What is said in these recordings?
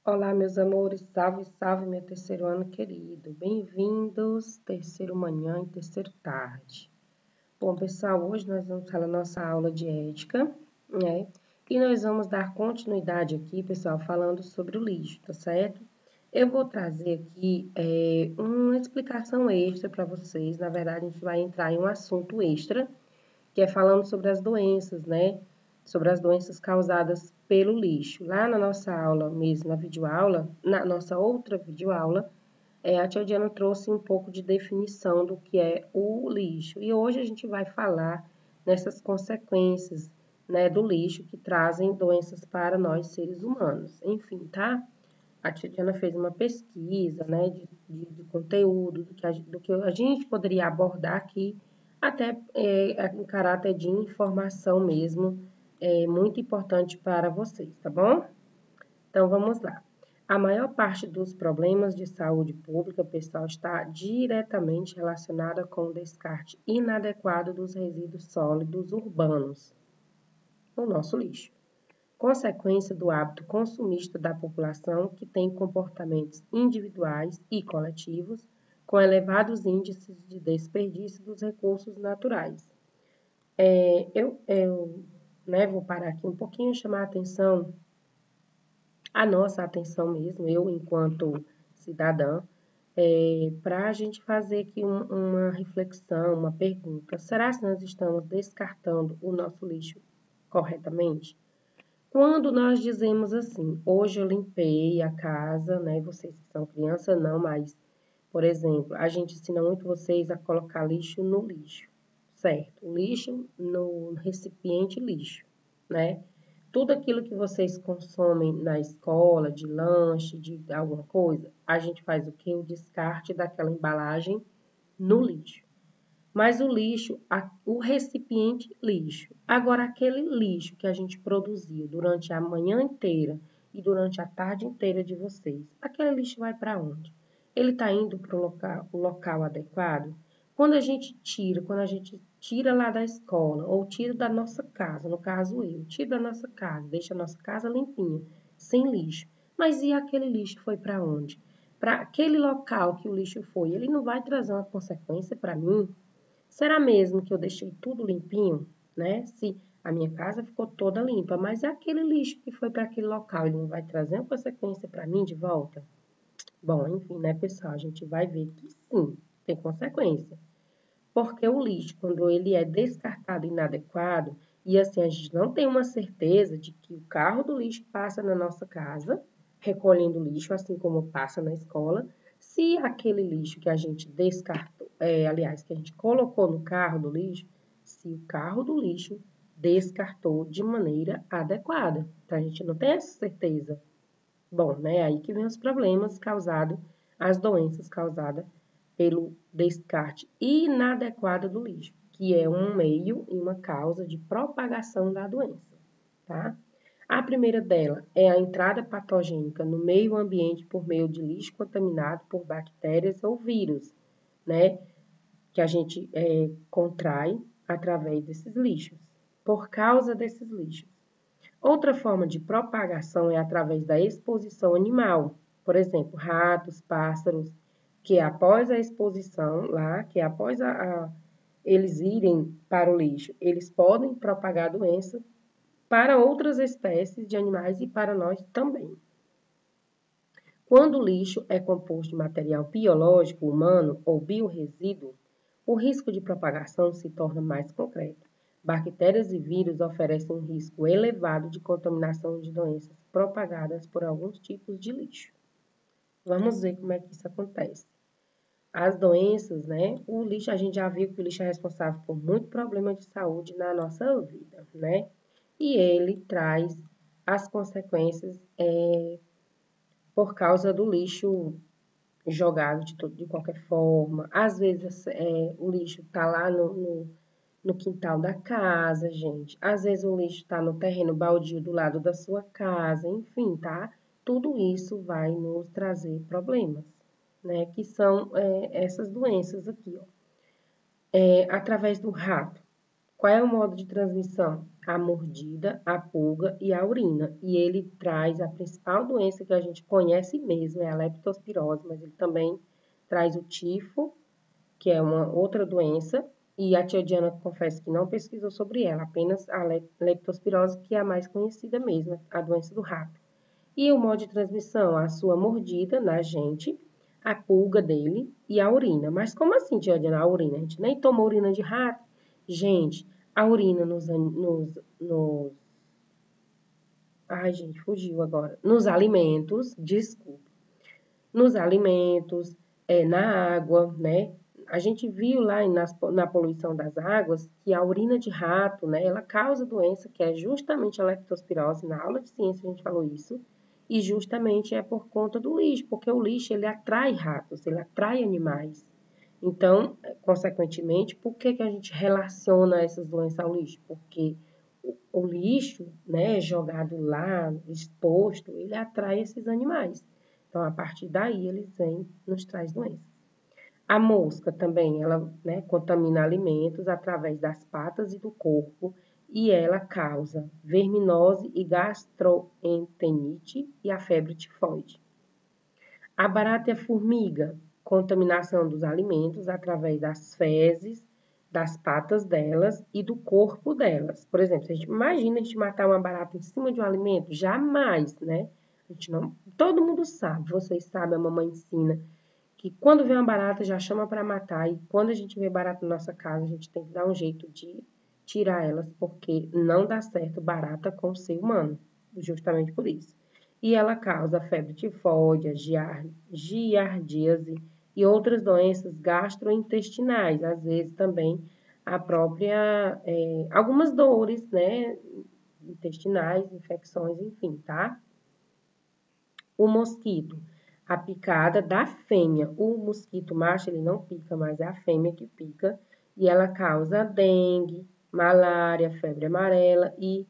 Olá, meus amores, salve, salve, meu terceiro ano querido. Bem-vindos, terceiro manhã e terceiro tarde. Bom, pessoal, hoje nós vamos falar nossa aula de ética, né? E nós vamos dar continuidade aqui, pessoal, falando sobre o lixo, tá certo? Eu vou trazer aqui uma explicação extra para vocês. Na verdade, a gente vai entrar em um assunto extra, que é falando sobre as doenças, né? Sobre as doenças causadas pelo lixo. Lá na nossa aula mesmo, na videoaula, na nossa outra videoaula, a tia Diana trouxe um pouco de definição do que é o lixo. E hoje a gente vai falar nessas consequências, né, do lixo que trazem doenças para nós seres humanos. Enfim, tá? A tia Diana fez uma pesquisa, né, de conteúdo, do que a gente poderia abordar aqui, até em caráter de informação mesmo, muito importante para vocês, tá bom? Então, vamos lá. A maior parte dos problemas de saúde pública, pessoal, está diretamente relacionada com o descarte inadequado dos resíduos sólidos urbanos no nosso lixo. Consequência do hábito consumista da população que tem comportamentos individuais e coletivos com elevados índices de desperdício dos recursos naturais. Vou parar aqui um pouquinho e chamar a nossa atenção mesmo, eu enquanto cidadã, para a gente fazer aqui uma reflexão, uma pergunta. Será que nós estamos descartando o nosso lixo corretamente? Quando nós dizemos assim, hoje eu limpei a casa, né? Vocês que são criança, não, mas, por exemplo, a gente ensina muito vocês a colocar lixo no lixo, certo? Lixo no recipiente lixo, né? Tudo aquilo que vocês consomem na escola, de lanche, de alguma coisa, a gente faz o quê? O descarte daquela embalagem no lixo. Mas o lixo, o recipiente lixo. Agora, aquele lixo que a gente produziu durante a manhã inteira e durante a tarde inteira de vocês, aquele lixo vai para onde? Ele está indo para o local adequado? Quando a gente tira lá da escola ou tira da nossa casa, no caso eu, tiro da nossa casa, deixa a nossa casa limpinha, sem lixo. Mas e aquele lixo foi para onde? Para aquele local que o lixo foi, ele não vai trazer uma consequência para mim? Será mesmo que eu deixei tudo limpinho, né? Se a minha casa ficou toda limpa, mas é aquele lixo que foi para aquele local, ele não vai trazer uma consequência para mim de volta? Bom, enfim, né, pessoal? A gente vai ver que sim, tem consequência. Porque o lixo, quando ele é descartado inadequado, e assim, a gente não tem uma certeza de que o carro do lixo passa na nossa casa, recolhendo lixo, assim como passa na escola, se aquele lixo que a gente descartou, que a gente colocou no carro do lixo, se o carro do lixo descartou de maneira adequada. Então, a gente não tem essa certeza. Bom, né? Aí que vem os problemas causados, as doenças causadas pelo descarte inadequado do lixo, que é um meio e uma causa de propagação da doença, tá? A primeira dela é a entrada patogênica no meio ambiente por meio de lixo contaminado por bactérias ou vírus, né? Que a gente contrai através desses lixos, por causa desses lixos. Outra forma de propagação é através da exposição animal, por exemplo, ratos, pássaros, que após a exposição lá, que após eles irem para o lixo, eles podem propagar a doença para outras espécies de animais e para nós também. Quando o lixo é composto de material biológico humano ou biorresíduo, o risco de propagação se torna mais concreto. Bactérias e vírus oferecem um risco elevado de contaminação de doenças propagadas por alguns tipos de lixo. Vamos ver como é que isso acontece. As doenças, né? O lixo, a gente já viu que o lixo é responsável por muito problema de saúde na nossa vida, né? E ele traz as consequências por causa do lixo jogado de qualquer forma. Às vezes o lixo está lá no quintal da casa, gente. Às vezes o lixo está no terreno baldio do lado da sua casa, enfim, tá? Tudo isso vai nos trazer problemas, né? Que são essas doenças aqui, ó. Através do rato. Qual é o modo de transmissão? a mordida, a pulga e a urina. E ele traz a principal doença que a gente conhece mesmo, é a leptospirose, mas ele também traz o tifo, que é uma outra doença, e a tia Diana confessa que não pesquisou sobre ela, apenas a leptospirose, que é a mais conhecida mesmo, a doença do rato. E o modo de transmissão, a sua mordida na gente, a pulga dele e a urina. Mas como assim, tia Diana, a urina? A gente nem toma urina de rato? Gente, a urina ai, gente, fugiu agora. Nos alimentos, desculpa. Nos alimentos, na água, né? A gente viu lá na poluição das águas que a urina de rato, né? Ela causa doença que é justamente a leptospirose. Na aula de ciência a gente falou isso. E justamente é por conta do lixo, porque o lixo ele atrai ratos, ele atrai animais. Então, consequentemente, por que a gente relaciona essas doenças ao lixo? Porque o lixo, né, jogado lá, exposto, ele atrai esses animais. Então, a partir daí, eles vêm, nos traz doenças. A mosca também, ela, né, contamina alimentos através das patas e do corpo e ela causa verminose e gastroenterite e a febre tifoide. A barata e a formiga, contaminação dos alimentos através das fezes, das patas delas e do corpo delas. Por exemplo, se a gente imagina a gente matar uma barata em cima de um alimento, jamais, né? A gente não, todo mundo sabe, vocês sabem, a mamãe ensina que quando vê uma barata já chama para matar e quando a gente vê barata na nossa casa, a gente tem que dar um jeito de tirar elas, porque não dá certo barata com o ser humano, justamente por isso. E ela causa febre tifoide, giardíase e outras doenças gastrointestinais, às vezes também a própria, algumas dores, né, intestinais, infecções, enfim, tá? O mosquito, a picada da fêmea. O mosquito macho, ele não pica, mas é a fêmea que pica. E ela causa dengue, malária, febre amarela e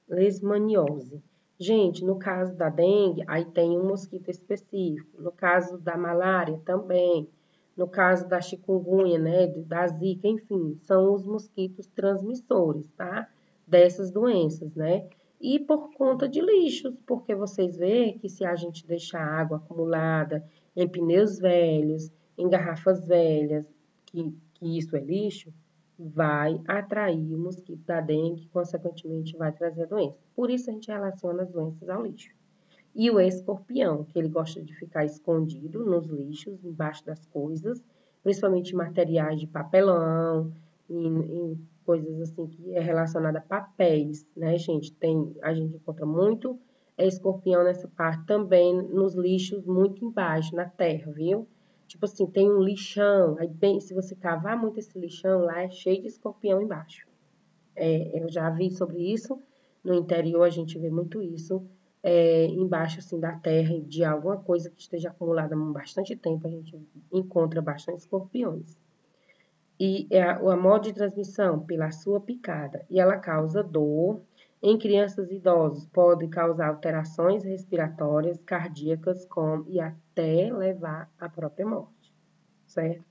leishmaniose. Gente, no caso da dengue, aí tem um mosquito específico. No caso da malária, também. No caso da chikungunya, né, da zika, enfim, são os mosquitos transmissores, tá? Dessas doenças, né? E por conta de lixos, porque vocês veem que se a gente deixar água acumulada em pneus velhos, em garrafas velhas, que isso é lixo, vai atrair o mosquito da dengue, consequentemente vai trazer doença. Por isso a gente relaciona as doenças ao lixo. E o escorpião, que ele gosta de ficar escondido nos lixos, embaixo das coisas, principalmente em materiais de papelão, em coisas assim que é relacionada a papéis, né, gente? A gente encontra muito escorpião nessa parte também, nos lixos muito embaixo, na terra, viu? Tipo assim, tem um lixão, aí bem, se você cavar muito esse lixão, lá é cheio de escorpião embaixo. Eu já vi sobre isso, no interior a gente vê muito isso, embaixo assim da terra, de alguma coisa que esteja acumulada há bastante tempo, a gente encontra bastante escorpiões. E a modo de transmissão pela sua picada, e ela causa dor. Em crianças e idosos, pode causar alterações respiratórias, cardíacas, e até levar à própria morte, certo?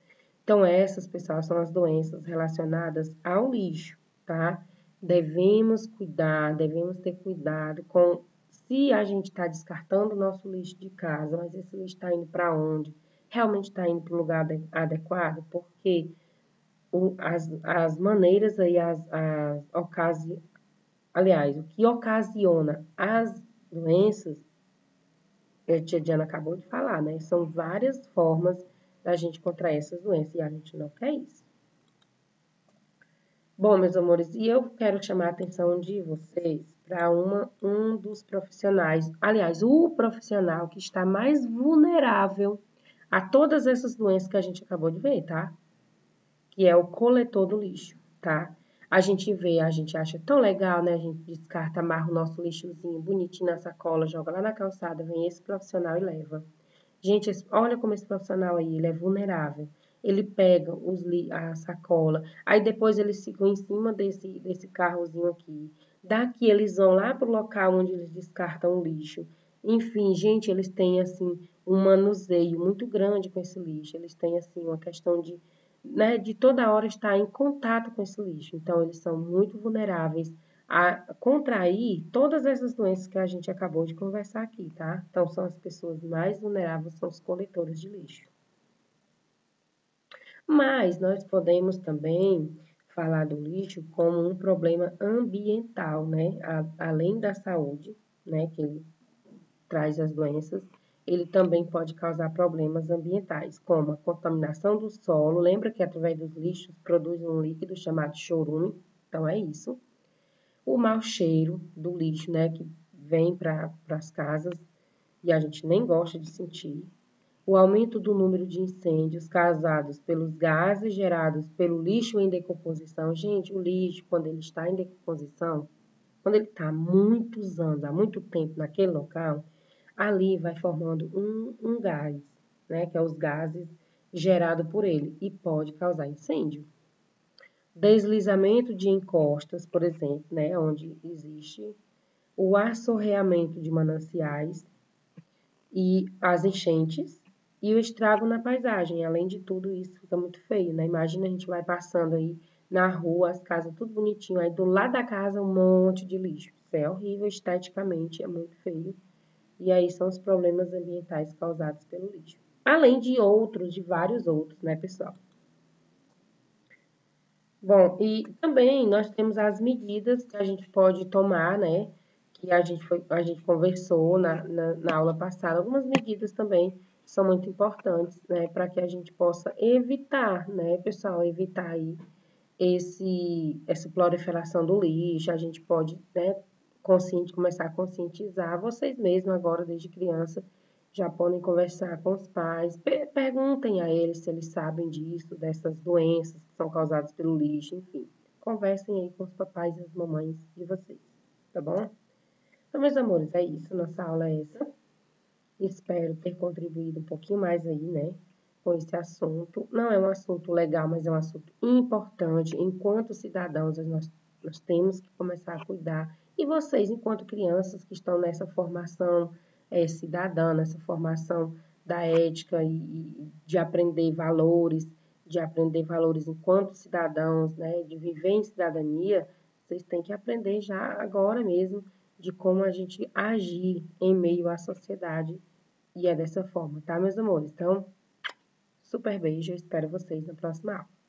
Então, essas, pessoal, são as doenças relacionadas ao lixo, tá? Devemos ter cuidado com se a gente está descartando o nosso lixo de casa, mas esse lixo está indo para onde? Realmente está indo para o lugar adequado? Porque as maneiras aí, aliás, o que ocasiona as doenças, a tia Diana acabou de falar, né? São várias formas da gente contrair essas doenças e a gente não quer isso. Bom, meus amores, e eu quero chamar a atenção de vocês para um dos profissionais, aliás, o profissional que está mais vulnerável a todas essas doenças que a gente acabou de ver, tá? Que é o coletor do lixo, tá? A gente vê, a gente acha tão legal, né? A gente descarta, amarra o nosso lixozinho bonitinho na sacola, joga lá na calçada, vem esse profissional e leva. Gente, olha como esse profissional aí, ele é vulnerável. Ele pega a sacola, aí depois eles ficam em cima desse carrozinho aqui. Daqui eles vão lá pro local onde eles descartam o lixo. Enfim, gente, eles têm, assim, um manuseio muito grande com esse lixo. Eles têm, assim, uma questão né, de toda hora estar em contato com esse lixo. Então, eles são muito vulneráveis a contrair todas essas doenças que a gente acabou de conversar aqui, tá? Então, são as pessoas mais vulneráveis, são os coletores de lixo. Mas nós podemos também falar do lixo como um problema ambiental, né? Além da saúde, né, que ele traz as doenças, ele também pode causar problemas ambientais, como a contaminação do solo. Lembra que através dos lixos produz um líquido chamado chorume? Então, é isso. O mau cheiro do lixo, né, que vem para as casas e a gente nem gosta de sentir. O aumento do número de incêndios causados pelos gases gerados pelo lixo em decomposição. Gente, o lixo, quando ele está em decomposição, quando ele está há muitos anos, há muito tempo naquele local, ali vai formando um gás, né, que é os gases gerados por ele, e pode causar incêndio. Deslizamento de encostas, por exemplo, né, onde existe o assorreamento de mananciais e as enchentes e o estrago na paisagem. Além de tudo isso, fica muito feio, né? Imagina a gente vai passando aí na rua, as casas tudo bonitinho, aí do lado da casa um monte de lixo. Isso é horrível esteticamente, é muito feio. E aí são os problemas ambientais causados pelo lixo. Além de outros, de vários outros, né, pessoal? Bom, e também nós temos as medidas que a gente pode tomar, né? Que a gente conversou na aula passada. Algumas medidas também são muito importantes, né? Para que a gente possa evitar, né, pessoal? Evitar aí essa proliferação do lixo. A gente pode, né, começar a conscientizar vocês mesmos agora, desde criança, já podem conversar com os pais, perguntem a eles se eles sabem disso, dessas doenças que são causadas pelo lixo, enfim. Conversem aí com os papais e as mamães de vocês, tá bom? Então, meus amores, é isso. Nossa aula é essa. Espero ter contribuído um pouquinho mais aí, né, com esse assunto. Não é um assunto legal, mas é um assunto importante. Enquanto cidadãos, nós temos que começar a cuidar. E vocês, enquanto crianças que estão nessa formação cidadã, nessa formação da ética e de aprender valores enquanto cidadãos, né, de viver em cidadania, vocês têm que aprender já agora mesmo de como a gente agir em meio à sociedade. E é dessa forma, tá, meus amores? Então, super beijo, eu espero vocês na próxima aula.